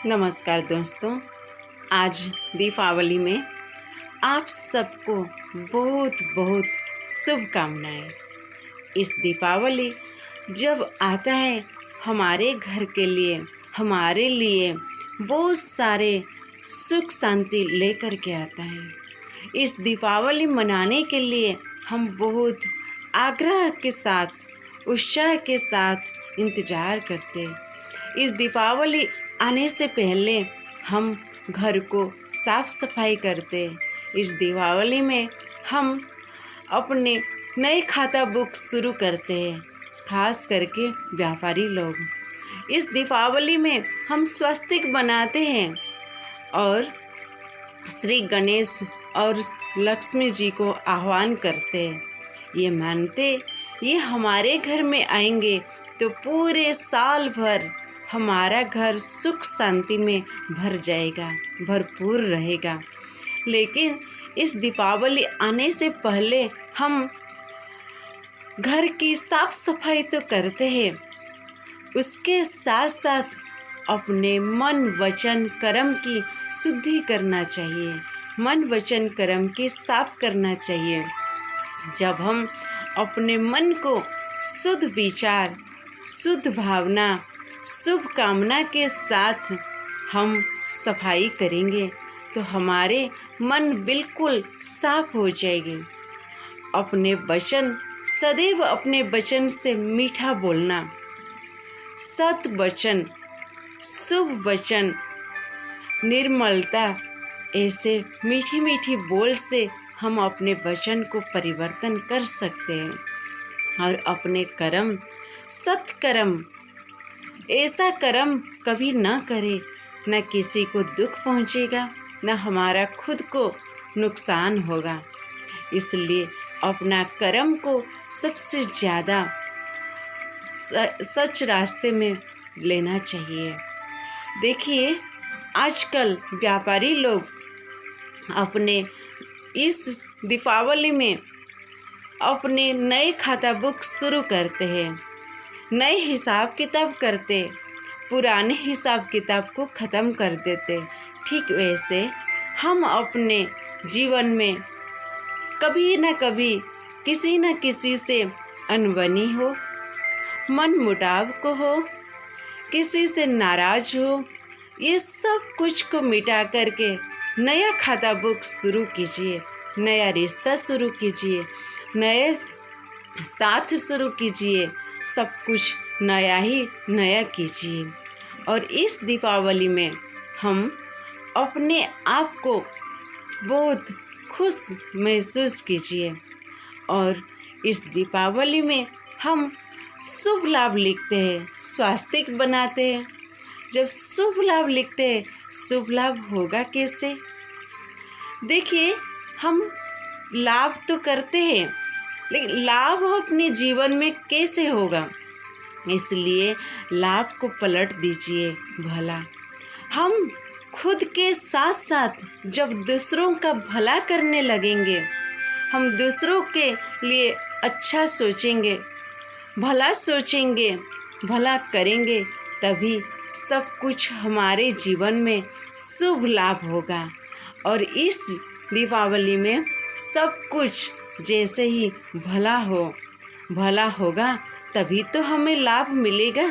नमस्कार दोस्तों। आज दीपावली में आप सबको बहुत बहुत शुभकामनाएं। इस दीपावली जब आता है हमारे घर के लिए, हमारे लिए बहुत सारे सुख शांति लेकर के आता है। इस दीपावली मनाने के लिए हम बहुत आग्रह के साथ, उत्साह के साथ इंतज़ार करते हैं। इस दीपावली आने से पहले हम घर को साफ सफाई करते। इस दीपावली में हम अपने नए खाता बुक शुरू करते हैं, खास करके व्यापारी लोग। इस दीपावली में हम स्वस्तिक बनाते हैं और श्री गणेश और लक्ष्मी जी को आह्वान करते हैं। ये मानते ये हमारे घर में आएंगे तो पूरे साल भर हमारा घर सुख शांति में भर जाएगा, भरपूर रहेगा। लेकिन इस दीपावली आने से पहले हम घर की साफ सफाई तो करते हैं, उसके साथ साथ अपने मन वचन कर्म की शुद्धि करना चाहिए, मन वचन कर्म की साफ करना चाहिए। जब हम अपने मन को शुद्ध विचार, शुद्ध भावना, शुभ कामना के साथ हम सफाई करेंगे तो हमारे मन बिल्कुल साफ हो जाएगी। अपने वचन, सदैव अपने वचन से मीठा बोलना, सत वचन, शुभ वचन, निर्मलता, ऐसे मीठी मीठी बोल से हम अपने वचन को परिवर्तन कर सकते हैं। और अपने कर्म, सत्कर्म, ऐसा कर्म कभी ना करें, न किसी को दुख पहुंचेगा, न हमारा खुद को नुकसान होगा। इसलिए अपना कर्म को सबसे ज़्यादा सच रास्ते में लेना चाहिए। देखिए, आजकल व्यापारी लोग अपने इस दीपावली में अपने नए खाता बुक शुरू करते हैं, नए हिसाब किताब करते, पुराने हिसाब किताब को ख़त्म कर देते। ठीक वैसे हम अपने जीवन में कभी न कभी किसी न किसी से अनबनी हो, मन मुटाव को हो, किसी से नाराज हो, ये सब कुछ को मिटा करके नया खाता बुक शुरू कीजिए, नया रिश्ता शुरू कीजिए, नए साथ शुरू कीजिए, सब कुछ नया ही नया कीजिए। और इस दीपावली में हम अपने आप को बहुत खुश महसूस कीजिए। और इस दीपावली में हम शुभ लाभ लिखते हैं, स्वास्तिक बनाते हैं। जब शुभ लाभ लिखते हैं, शुभ लाभ होगा कैसे? देखिए, हम लाभ तो करते हैं, लेकिन लाभ अपने जीवन में कैसे होगा? इसलिए लाभ को पलट दीजिए भला। हम खुद के साथ साथ जब दूसरों का भला करने लगेंगे, हम दूसरों के लिए अच्छा सोचेंगे, भला सोचेंगे, भला करेंगे, तभी सब कुछ हमारे जीवन में शुभ लाभ होगा। और इस दीपावली में सब कुछ जैसे ही भला होगा, तभी तो हमें लाभ मिलेगा,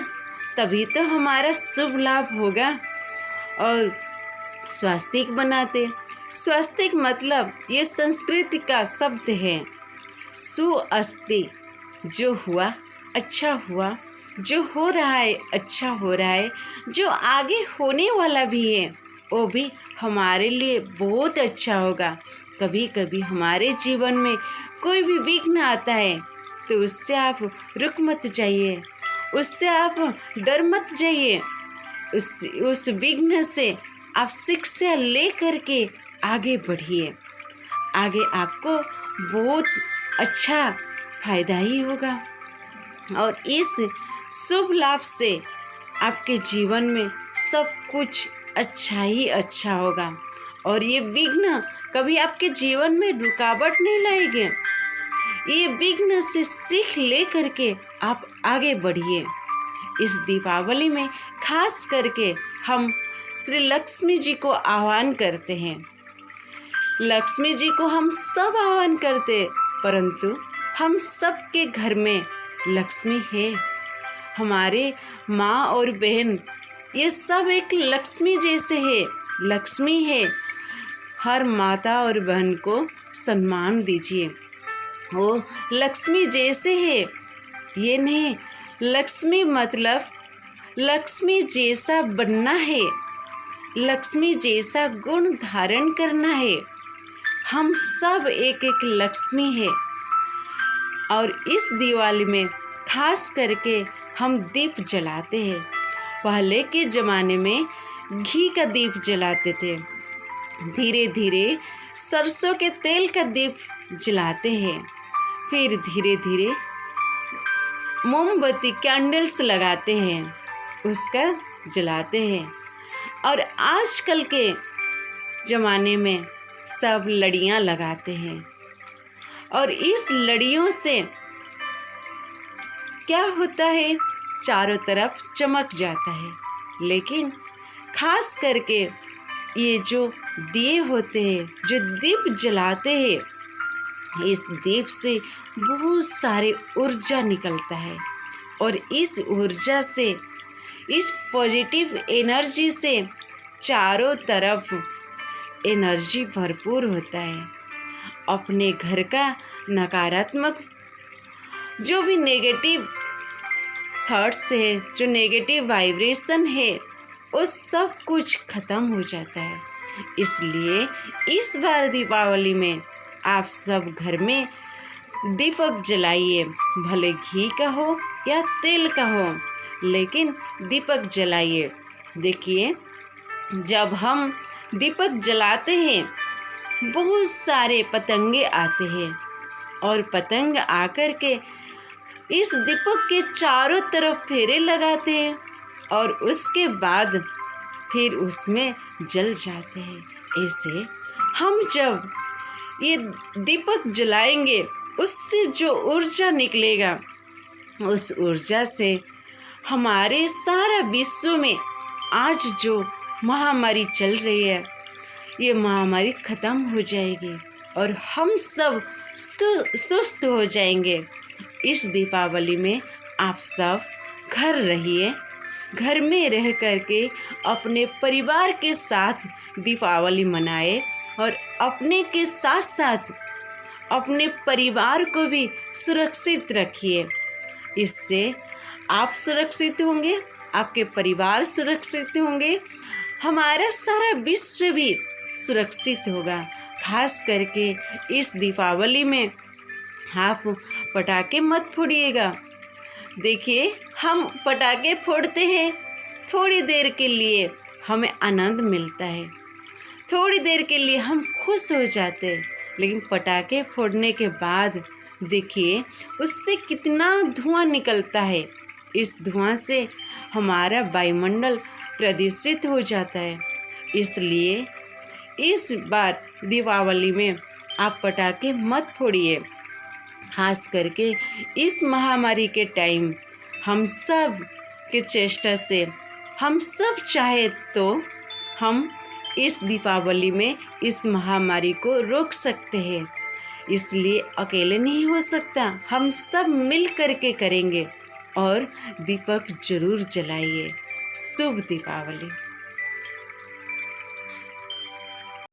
तभी तो हमारा शुभ लाभ होगा। और स्वास्तिक बनाते, स्वास्तिक मतलब ये संस्कृत का शब्द है, सुअस्ति, जो हुआ अच्छा हुआ, जो हो रहा है अच्छा हो रहा है, जो आगे होने वाला भी है वो भी हमारे लिए बहुत अच्छा होगा। कभी कभी हमारे जीवन में कोई भी विघ्न आता है तो उससे आप रुक मत जाइए, उससे आप डर मत जाइए। उस विघ्न से आप शिक्षा ले करके आगे बढ़िए, आगे आपको बहुत अच्छा फायदा ही होगा। और इस शुभ लाभ से आपके जीवन में सब कुछ अच्छा ही अच्छा होगा। और ये विघ्न कभी आपके जीवन में रुकावट नहीं लाएंगे। ये विघ्न से सीख ले करके आप आगे बढ़िए। इस दीपावली में खास करके हम श्री लक्ष्मी जी को आह्वान करते हैं। लक्ष्मी जी को हम सब आह्वान करते, परंतु हम सब के घर में लक्ष्मी है। हमारे माँ और बहन ये सब एक लक्ष्मी जैसे है, लक्ष्मी है। हर माता और बहन को सम्मान दीजिए, वो लक्ष्मी जैसे है। ये नहीं, लक्ष्मी मतलब लक्ष्मी जैसा बनना है, लक्ष्मी जैसा गुण धारण करना है। हम सब एक एक लक्ष्मी है। और इस दिवाली में खास करके हम दीप जलाते हैं। पहले के ज़माने में घी का दीप जलाते थे, धीरे धीरे सरसों के तेल का दीप जलाते हैं, फिर धीरे धीरे मोमबत्ती कैंडल्स लगाते हैं, उसका जलाते हैं। और आजकल के ज़माने में सब लड़ियाँ लगाते हैं। और इस लड़ियों से क्या होता है, चारों तरफ चमक जाता है। लेकिन खास करके ये जो दिए होते हैं, जो दीप जलाते हैं, इस दीप से बहुत सारे ऊर्जा निकलता है। और इस ऊर्जा से, इस पॉजिटिव एनर्जी से चारों तरफ एनर्जी भरपूर होता है। अपने घर का नकारात्मक जो भी नेगेटिव थॉट्स है, जो नेगेटिव वाइब्रेशन है, वो सब कुछ ख़त्म हो जाता है। इसलिए इस बार दीपावली में आप सब घर में दीपक जलाइए, भले घी का हो या तेल का हो, लेकिन दीपक जलाइए। देखिए, जब हम दीपक जलाते हैं, बहुत सारे पतंगे आते हैं और पतंग आकर के इस दीपक के चारों तरफ फेरे लगाते हैं और उसके बाद फिर उसमें जल जाते हैं। ऐसे हम जब ये दीपक जलाएंगे, उससे जो ऊर्जा निकलेगा, उस ऊर्जा से हमारे सारा विश्व में आज जो महामारी चल रही है, ये महामारी ख़त्म हो जाएगी और हम सब सुस्त हो जाएंगे। इस दीपावली में आप सब घर रहिए, घर में रह करके अपने परिवार के साथ दीपावली मनाए और अपने के साथ साथ अपने परिवार को भी सुरक्षित रखिए। इससे आप सुरक्षित होंगे, आपके परिवार सुरक्षित होंगे, हमारा सारा विश्व भी सुरक्षित होगा। खास करके इस दीपावली में आप पटाखे मत फोड़िएगा। देखिए, हम पटाखे फोड़ते हैं, थोड़ी देर के लिए हमें आनंद मिलता है, थोड़ी देर के लिए हम खुश हो जाते हैं, लेकिन पटाखे फोड़ने के बाद देखिए उससे कितना धुआं निकलता है। इस धुआं से हमारा वायुमंडल प्रदूषित हो जाता है। इसलिए इस बार दीपावली में आप पटाखे मत फोड़िए। खास करके इस महामारी के टाइम हम सब के चेष्टा से हम सब चाहे तो हम इस दीपावली में इस महामारी को रोक सकते हैं। इसलिए अकेले नहीं हो सकता, हम सब मिल करके करेंगे और दीपक जरूर जलाइए। शुभ दीपावली।